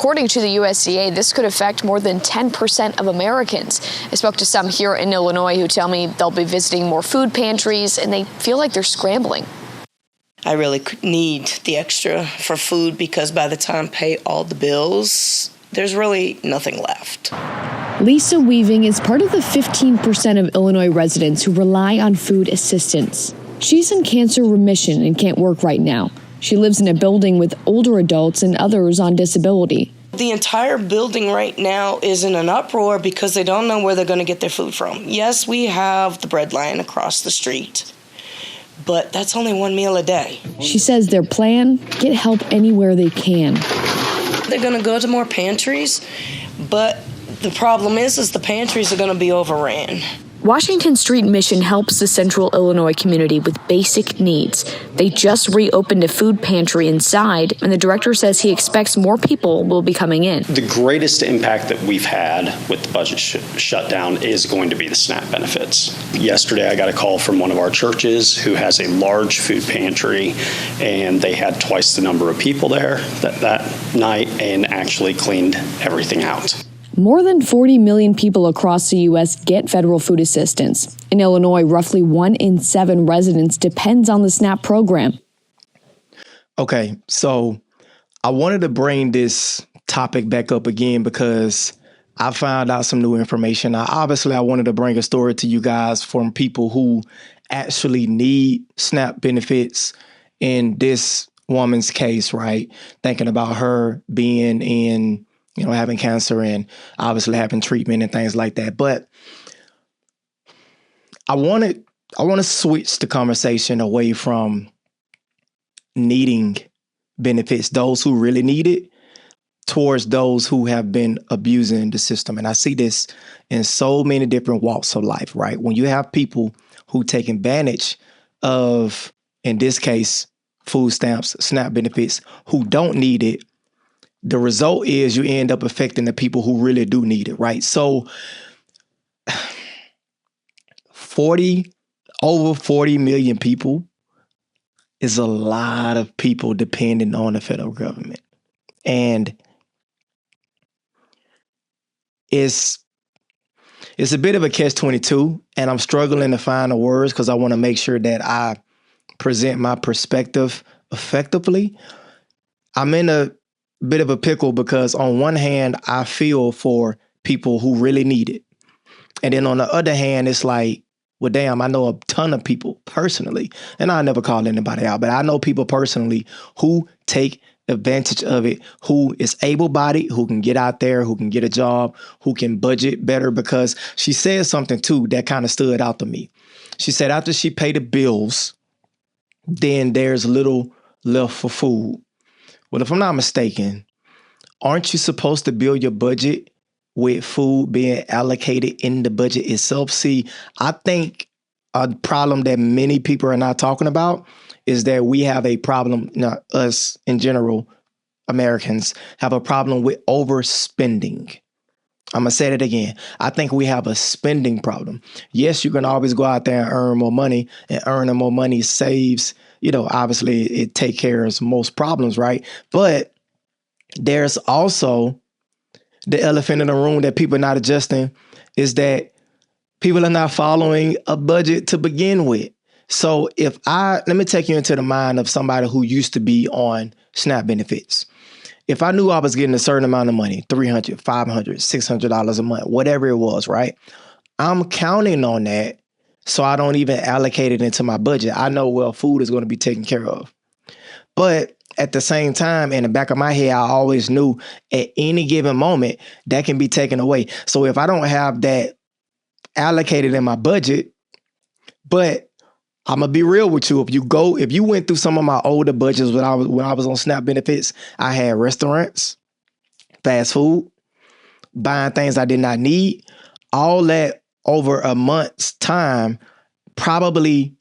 according to the USDA, this could affect more than 10% of Americans. I spoke to some here in Illinois who tell me they'll be visiting more food pantries, and they feel like they're scrambling. I really need the extra for food because by the time I pay all the bills, there's really nothing left. Lisa Weaving is part of the 15% of Illinois residents who rely on food assistance. She's in cancer remission and can't work right now. She lives in a building with older adults and others on disability. The entire building right now is in an uproar because they don't know where they're going to get their food from. Yes, we have the bread line across the street, but that's only one meal a day. She says their plan, get help anywhere they can. They're going to go to more pantries, but the problem is the pantries are going to be overran. Washington Street Mission helps the Central Illinois community with basic needs. They just reopened a food pantry inside, and the director says he expects more people will be coming in. The greatest impact that we've had with the budget shutdown is going to be the SNAP benefits. Yesterday, I got a call from one of our churches who has a large food pantry, and they had twice the number of people there that night and actually cleaned everything out. More than 40 million people across the U.S. get federal food assistance. In Illinois, roughly 1 in 7 residents depends on the SNAP program. Okay, so I wanted to bring this topic back up again because I found out some new information. I wanted to bring a story to you guys from people who actually need SNAP benefits in this woman's case, right? Thinking about her being in having cancer and obviously having treatment and things like that. But I want to switch the conversation away from needing benefits, those who really need it, towards those who have been abusing the system. And I see this in so many different walks of life, right? When you have people who take advantage of, in this case, food stamps, SNAP benefits, who don't need it, the result is you end up affecting the people who really do need it, right? So over 40 million people is a lot of people depending on the federal government. And it's a bit of a catch-22, and I'm struggling to find the words because I want to make sure that I present my perspective effectively. I'm in a bit of a pickle because on one hand, I feel for people who really need it. And then on the other hand, it's like, well, damn, I know a ton of people personally, and I never call anybody out, but I know people personally who take advantage of it, who is able-bodied, who can get out there, who can get a job, who can budget better, because she said something too that kind of stood out to me. She said after she paid the bills, then there's little left for food. Well, if I'm not mistaken, aren't you supposed to build your budget with food being allocated in the budget itself? See, I think a problem that many people are not talking about is that we have a problem, not us in general, Americans, have a problem with overspending. I'm going to say it again. I think we have a spending problem. Yes, you can always go out there and earn more money, and earning more money saves, obviously it take care of most problems, right? But there's also the elephant in the room that people are not adjusting is that people are not following a budget to begin with. So let me take you into the mind of somebody who used to be on SNAP benefits. If I knew I was getting a certain amount of money, $300, $500, $600 a month, whatever it was, right? I'm counting on that so I don't even allocate it into my budget. I know, well, food is going to be taken care of. But at the same time, in the back of my head, I always knew at any given moment that can be taken away. So if I don't have that allocated in my budget, but I'm gonna be real with you. If you went through some of my older budgets when I was on SNAP benefits, I had restaurants, fast food, buying things I did not need, all that over a month's time, probably.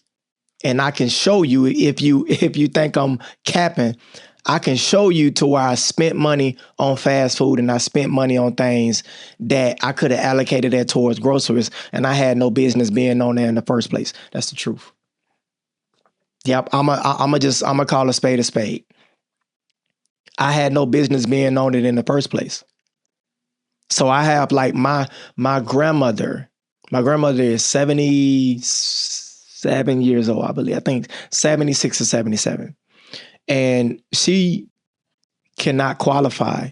And I can show you if you think I'm capping, I can show you to where I spent money on fast food and I spent money on things that I could have allocated that towards groceries, and I had no business being on there in the first place. That's the truth. Yep, I'm gonna call a spade a spade. I had no business being on it in the first place. So I have like my grandmother. My grandmother is 77 years old, I believe. I think 76 or 77. And she cannot qualify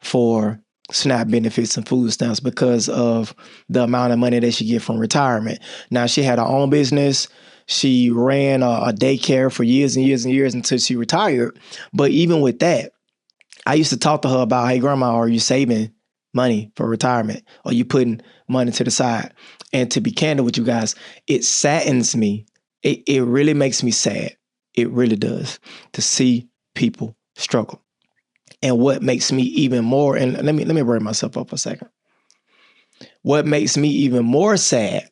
for SNAP benefits and food stamps because of the amount of money that she get from retirement. Now, she had her own business. She ran a daycare for years and years and years until she retired. But even with that, I used to talk to her about, hey, grandma, are you saving money for retirement? Are you putting money to the side? And to be candid with you guys, it saddens me. It really makes me sad. It really does to see people struggle. And what makes me even more, and let me bring myself up for a second. What makes me even more sad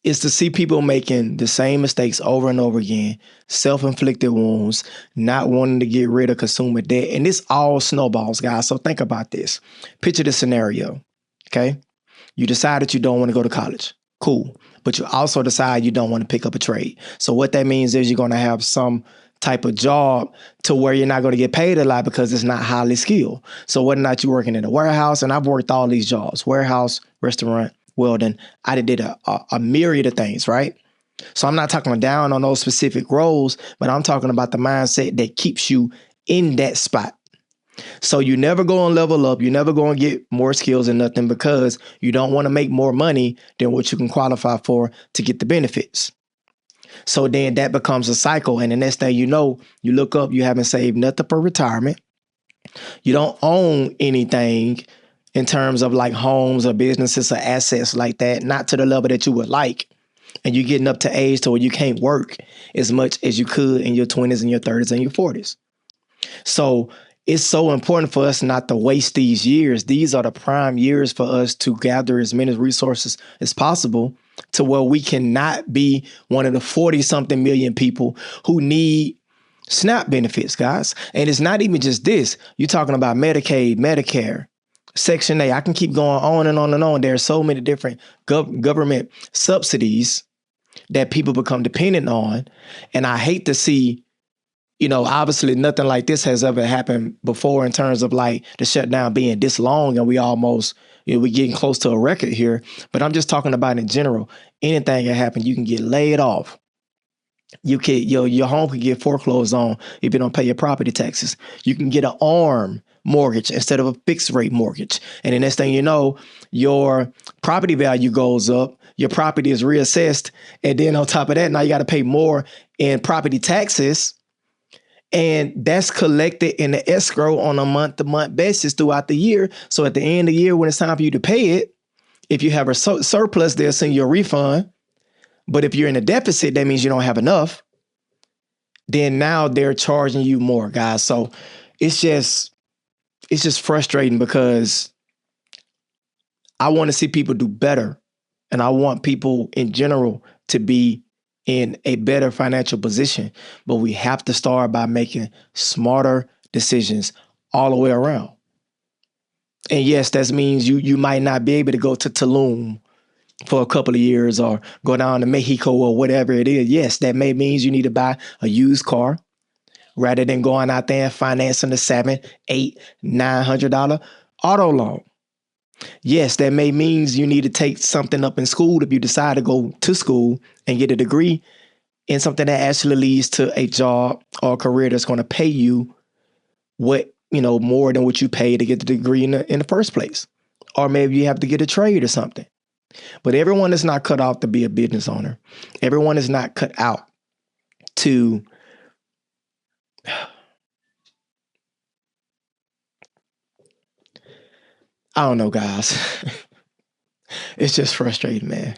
is to see people making the same mistakes over and over again, self-inflicted wounds, not wanting to get rid of consumer debt. And this all snowballs, guys. So think about this. Picture this scenario, okay? You decide that you don't want to go to college. Cool. But you also decide you don't want to pick up a trade. So what that means is you're going to have some type of job to where you're not going to get paid a lot because it's not highly skilled. So whether or not you're working in a warehouse, and I've worked all these jobs, warehouse, restaurant, welding, I did a myriad of things, right? So I'm not talking down on those specific roles, but I'm talking about the mindset that keeps you in that spot. So you never go and level up. You never go and get more skills and nothing because you don't want to make more money than what you can qualify for to get the benefits. So then that becomes a cycle. And the next thing you know, you look up, you haven't saved nothing for retirement. You don't own anything in terms of like homes or businesses or assets like that, not to the level that you would like. And you're getting up to age to where you can't work as much as you could in your 20s and your 30s and your 40s. So it's so important for us not to waste these years. These are the prime years for us to gather as many resources as possible to where we cannot be one of the 40-something million people who need SNAP benefits, guys. And it's not even just this. You're talking about Medicaid, Medicare, Section 8. I can keep going on and on and on. There are so many different government subsidies that people become dependent on. And I hate to see, obviously nothing like this has ever happened before in terms of like the shutdown being this long and we almost, we're getting close to a record here. But I'm just talking about in general, anything can happen. You can get laid off. You can, your home can get foreclosed on if you don't pay your property taxes. You can get an ARM mortgage instead of a fixed rate mortgage. And the next thing you know, your property value goes up, your property is reassessed. And then on top of that, now you got to pay more in property taxes. And that's collected in the escrow on a month-to-month basis throughout the year. So at the end of the year, when it's time for you to pay it, if you have a surplus, they'll send you a refund. But if you're in a deficit, that means you don't have enough. Then now they're charging you more, guys. So it's just frustrating because I want to see people do better. And I want people in general to be in a better financial position. But we have to start by making smarter decisions all the way around. And yes, that means you might not be able to go to Tulum for a couple of years or go down to Mexico or whatever it is. Yes, that may means you need to buy a used car rather than going out there and financing a $700, $800, $900 auto loan. Yes, that may means you need to take something up in school if you decide to go to school and get a degree in something that actually leads to a job or a career that's going to pay you more than what you pay to get the degree in the first place. Or maybe you have to get a trade or something. But everyone is not cut out to be a business owner. Everyone is not cut out to I don't know, guys. It's just frustrating, man.